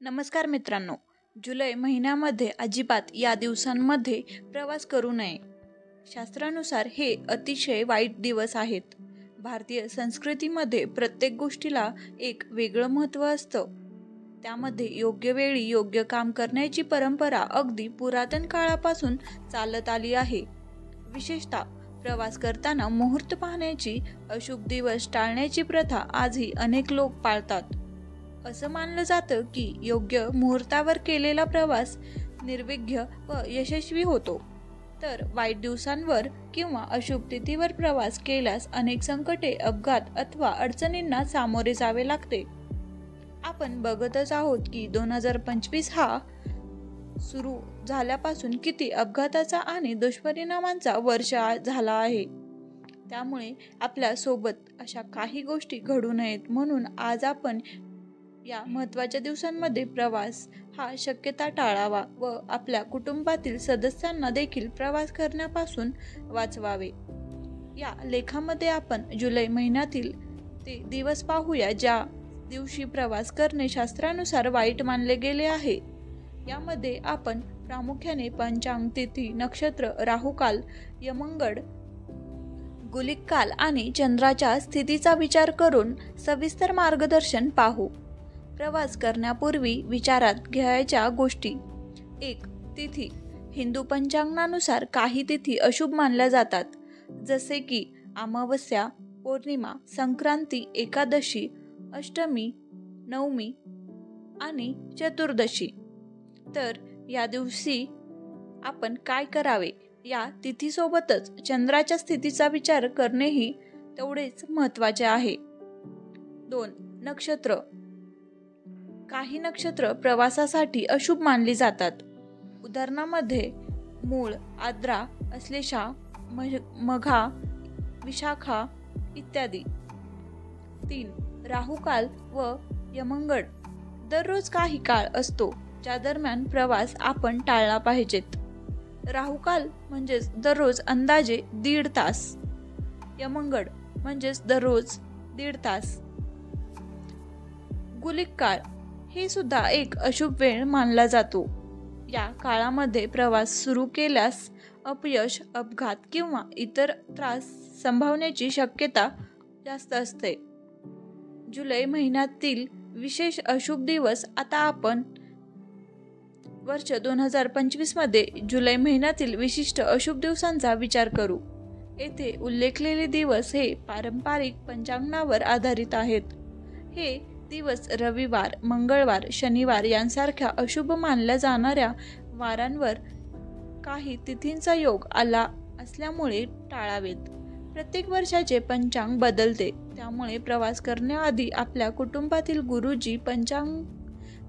नमस्कार मित्रांनो. जुलै महिन्यामध्ये अजिबात या दिवसांमध्ये प्रवास करू नये. शास्त्रानुसार हे अतिशय वाईट दिवस आहेत. भारतीय संस्कृतीमध्ये प्रत्येक गोष्टीला एक वेगळं महत्त्व असतं. त्यामध्ये योग्य वेळी योग्य काम करण्याची परंपरा अगदी पुरातन काळापासून चालत आली आहे. विशेषतः प्रवास करताना मुहूर्त पाहण्याची, अशुभ दिवस टाळण्याची प्रथा आजही अनेक लोक पाळतात. असं मानलं जातं की योग्य मुहूर्तावर केलेला प्रवास निर्विघ्न व यशस्वी होतो. तर वाईट दिवसांवर किंवा अशुभ तिथीवर प्रवास केल्यास अनेक संकटे, अपघात अथवा अडचणींना सामोरे जावे लागते. आपण बघतच आहोत की 2025 हा सुरू झाल्यापासून किती अपघाताचा आणि दुष्परिणामांचा वर्ष झाला आहे. त्यामुळे आपल्या सोबत अशा काही गोष्टी घडू नयेत म्हणून आज आपण या महत्त्वाच्या दिवसांमध्ये प्रवास हा शक्यता टाळावा व आपल्या कुटुंबातील सदस्यांना देखील प्रवास करण्यापासून वाचवावे. या लेखामध्ये आपण जुलै महिन्यातील ते दिवस पाहूया ज्या दिवशी प्रवास करणे शास्त्रानुसार वाईट मानले गेले आहे. यामध्ये आपण प्रामुख्याने पंचांग, तिथी, नक्षत्र, राहुकाल, यमगंड, गुलिक काल आणि चंद्राच्या स्थितीचा विचार करून सविस्तर मार्गदर्शन पाहू. प्रवास करण्यापूर्वी विचारात घ्यायच्या गोष्टी. 1. तिथी. हिंदू पंचांगानुसार काही तिथी अशुभ मानल्या जातात, जसे की अमावस्या, पौर्णिमा, संक्रांती, एकादशी, अष्टमी, नवमी आणि चतुर्दशी. तर या दिवशी आपण काय करावे? या तिथीसोबतच चंद्राच्या स्थितीचा विचार करणेही तेवढेच महत्त्वाचे आहे. 2. नक्षत्र. काही नक्षत्र प्रवासासाठी अशुभ मानली जातात. उदाहरणामध्ये मूळ, आद्रा, अश्लेषा, मघा, विशाखा इत्यादी. 3. राहुकाल व यमगंड. दररोज काही काळ असतो ज्या दरम्यान प्रवास आपण टाळला पाहिजेत. राहुकाल म्हणजेच दररोज अंदाजे 1.5 तास. यमगंड म्हणजेच दररोज 1.5 तास. गुलिक काळ हे सुद्धा एक अशुभ वेळ मानला जातो. या काळामध्ये प्रवास सुरू केल्यास अपयश, अपघात किंवा इतर त्रास संभवण्याची शक्यता जास्त असते. जुलै महिन्यातील विशेष अशुभ दिवस. आता आपण वर्ष 2025 मध्ये जुलै महिन्यातील विशिष्ट अशुभ दिवसांचा विचार करू. येथे उल्लेखलेले दिवस हे पारंपरिक पंचांगावर आधारित आहेत. हे दिवस रविवार, मंगळवार, शनिवार यांसारख्या अशुभ मानल्या जाणाऱ्या वारांवर काही तिथींचा योग आला असल्यामुळे टाळावेत. प्रत्येक वर्षाचे पंचांग बदलते, त्यामुळे प्रवास करण्याआधी आपल्या कुटुंबातील गुरुजी,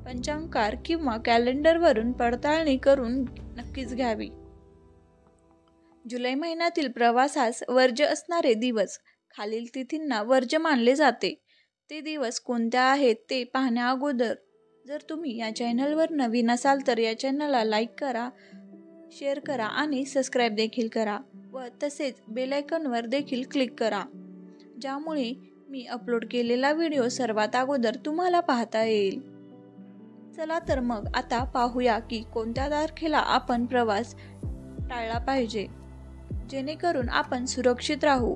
पंचांगकार किंवा कॅलेंडरवरून पडताळणी करून नक्कीच घ्यावी. जुलै महिन्यातील प्रवासास वर्ज्य असणारे दिवस. खालील तिथींना वर्ज्य मानले जाते. ते दिवस कोणत्या आहेत ते पाहण्याअगोदर जर तुम्ही या चॅनलवर नवीन असाल तर या चॅनलला लाईक करा, शेअर करा आणि सबस्क्राईब देखील करा व तसेच बेल आयकॉनवर देखील क्लिक करा, ज्यामुळे मी अपलोड केलेला व्हिडिओ सर्वात अगोदर तुम्हाला पाहता येईल. चला तर मग आता पाहूया की कोणत्या तारखेला आपण प्रवास टाळला पाहिजे जेणेकरून आपण सुरक्षित राहू.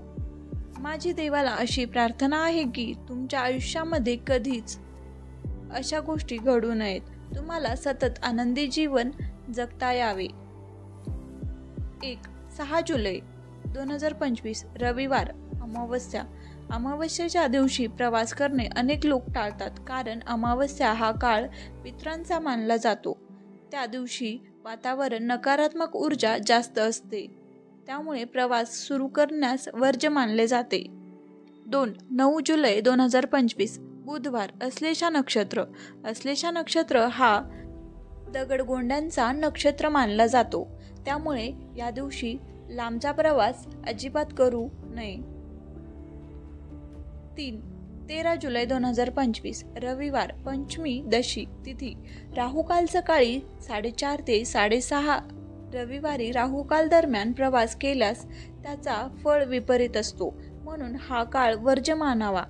माझी देवाला अशी प्रार्थना आहे की तुमच्या आयुष्यामध्ये कधीच अशा गोष्टी घडू नयेत. तुम्हाला सतत आनंदी जीवन जगता यावे. 1. 6 जुलै 2025 रविवार, अमावस्या. अमावस्येच्या दिवशी प्रवास करणे अनेक लोक टाळतात कारण अमावस्या हा काळ पितरांचा मानला जातो. त्या दिवशी वातावरण नकारात्मक ऊर्जा जास्त असते, त्यामुळे प्रवास सुरू करण्यास वर्ज्य मानले जाते. 2. 9 जुलै 2025 बुधवार, अश्लेषा नक्षत्र. अश्लेषा नक्षत्र हा दगडगोंड्यांचा नक्षत्र मानला जातो, त्यामुळे या दिवशी लांबचा प्रवास अजिबात करू नये. 3. 13 जुलै 2025 रविवार, पंचमी दशी तिथी. राहुकाल सकाळी 4:30 ते 6:30. रविवारी राहुकाल दरम्यान प्रवास केल्यास त्याचा फळ विपरीत असतो, म्हणून हा काळ वर्ज्य मानावा.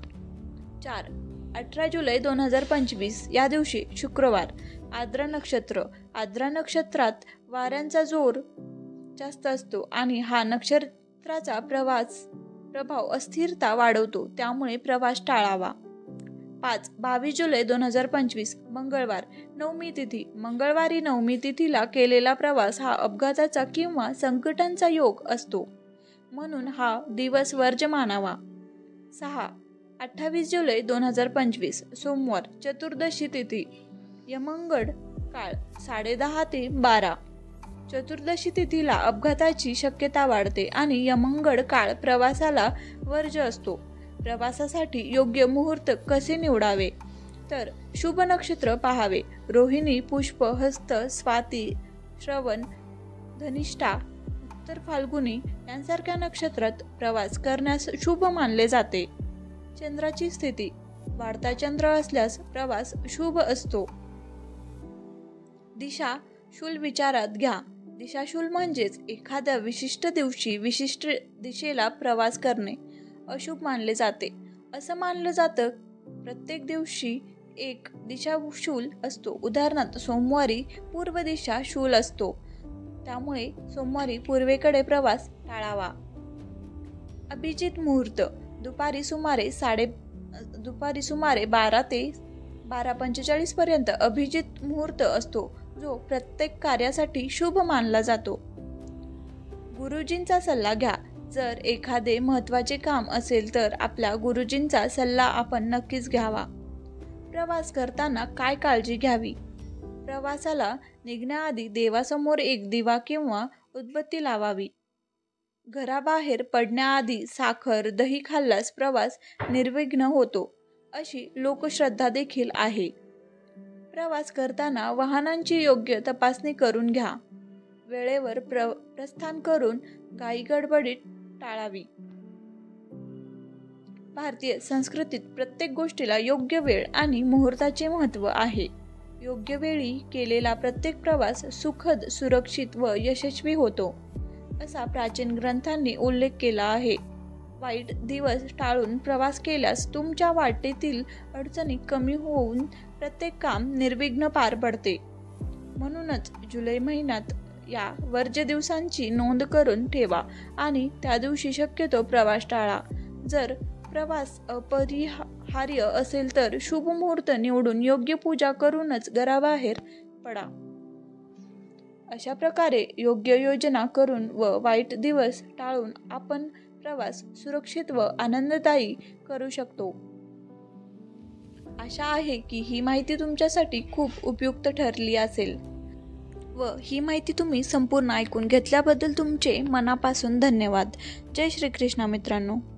4. 18 जुलै 2025 या दिवशी शुक्रवार, आर्द्रा नक्षत्र. आर्द्रा नक्षत्रात वाऱ्यांचा जोर जास्त असतो आणि हा नक्षत्राचा प्रभाव अस्थिरता वाढवतो, त्यामुळे प्रवास टाळावा. 22 जुलै 2025 मंगळवार, नवमी तिथी. मंगळवारी नवमी तिथीला केलेला प्रवास हा अपघाताचा किंवा संकटांचा योग असतो, म्हणून हा दिवस वर्ज्य मानावा. 28 जुलै 2025 सोमवार, चतुर्दशी तिथी. यमगंड काळ 10:30 ते 12. चतुर्दशी तिथीला अपघाताची शक्यता वाढते आणि यमगंड काळ प्रवासाला वर्ज्य असतो. प्रवासासाठी योग्य मुहूर्त कसे निवडावे, तर शुभ नक्षत्र पाहावे. रोहिणी, पुष्प, हस्त, स्वाती, श्रवण, धनिष्ठा, उत्तर फाल्गुनी यांसारख्या नक्षत्रात प्रवास करण्यास शुभ मानले जाते. चंद्राची स्थिती. वाढता चंद्र असल्यास प्रवास शुभ असतो. दिशा शूल विचारात घ्या. दिशाशूल म्हणजेच एखाद्या विशिष्ट दिवशी विशिष्ट दिशेला प्रवास करणे अशुभ मानले जाते. असं मानलं जातं प्रत्येक दिवशी एक दिशाशूल असतो. उदाहरणार्थ सोमवारी पूर्व दिशा शूल असतो, त्यामुळे सोमवारी पूर्वेकडे प्रवास टाळावा. अभिजित मुहूर्त. दुपारी सुमारे 12 ते 12:45 पर्यंत अभिजित मुहूर्त असतो, जो प्रत्येक कार्यासाठी शुभ मानला जातो. गुरुजींचा सल्ला घ्या. जर एखादे महत्त्वाचे काम असेल तर आपल्या गुरुजींचा सल्ला आपण नक्कीच घ्यावा. प्रवास करताना काय काळजी घ्यावी? प्रवासाला निघण्याआधी देवासमोर एक दिवा किंवा उदबत्ती लावावी. घराबाहेर पडण्याआधी साखर, दही खाल्ल्यास प्रवास निर्विघ्न होतो, अशी लोकश्रद्धा देखील आहे. प्रवास करताना वाहनांची योग्य तपासणी करून घ्या. वेळेवर प्रस्थान करून घाईगडबड टाळावी. भारतीय संस्कृतीत प्रत्येक गोष्टीला योग्य वेळ आणि मुहूर्ताचे महत्त्व आहे. योग्य वेळी केलेला प्रत्येक प्रवास सुखद, सुरक्षित व यशस्वी होतो, असा प्राचीन ग्रंथांनी उल्लेख केला आहे. वाईट दिवस टाळून प्रवास केल्यास तुमच्या वाटेतील अडचणी कमी होऊन प्रत्येक काम निर्विघ्न पार पडते. म्हणूनच जुलै महिन्यात या वर्ज्य दिवसांची नोंद करून ठेवा आणि त्या दिवशी शक्यतो प्रवास टाळा. जर प्रवास अपरिहार्य असेल तर शुभ मुहूर्त निवडून योग्य पूजा करूनच घराबाहेर पडा. अशा प्रकारे योग्य योजना करून व वाईट दिवस टाळून आपण प्रवास सुरक्षित व आनंददायी करू शकतो. आशा आहे की ही माहिती तुमच्यासाठी खूप उपयुक्त ठरली असेल व ही माहिती तुम्ही संपूर्ण ऐकून घेतल्याबद्दल तुमचे मनापासून धन्यवाद. जय श्री कृष्ण मित्रांनो.